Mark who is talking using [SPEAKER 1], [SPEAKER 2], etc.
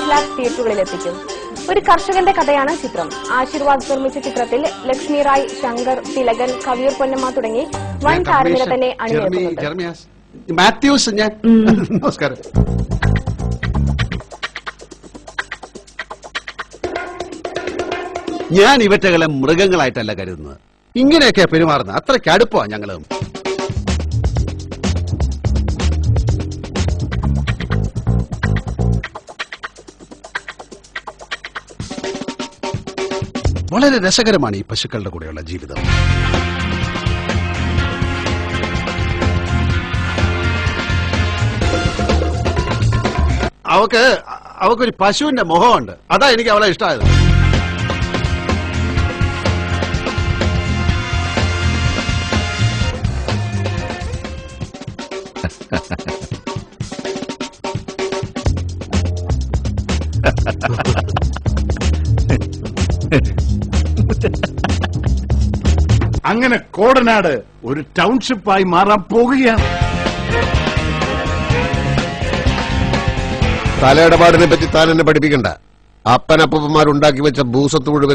[SPEAKER 1] 5 lakh തിയേറ്ററുകളിലെത്തിക്കും. ഒരു കർഷകന്റെ കഥയാണ് ചിത്രം. ആശീർവാദ് നിർമ്മിച്ച ചിത്രത്തിൽ ലക്ഷ്മി റായ്, ശങ്കർ, തിലകൻ, കവിയൂർ പൊന്നമ്മ തുടങ്ങി വൻ താരനിര തന്നെ അണിനിരക്കുന്നുണ്ട്.
[SPEAKER 2] മാത്യൂസ്, ഞാൻ നമസ്കാരം. ഞാൻ ഇവറ്റകളെ മൃഗങ്ങളായിട്ടല്ല കരുതുന്നത്. ഇങ്ങനെയൊക്കെയാ പെരുമാറുന്നത്. അത്രയ്ക്ക് അടുപ്പാ ഞങ്ങളും. വളരെ രസകരമാണ് ഈ പശുക്കളുടെ കൂടെയുള്ള ജീവിതം. അവക്കൊരു പശുവിന്റെ മുഖമുണ്ട്. അതാ എനിക്ക് അവളെ ഇഷ്ടമായത്.
[SPEAKER 3] അങ്ങനെ കോടനാട് ഒരു ടൗൺഷിപ്പായി മാറാൻ പോകുകയാണ്.
[SPEAKER 4] തലയിടപാടിനെ പറ്റി താൻ എന്നെ പഠിപ്പിക്കണ്ട. അപ്പനപ്പന്മാരുണ്ടാക്കി വെച്ച ഭൂസത്ത് മുഴുവൻ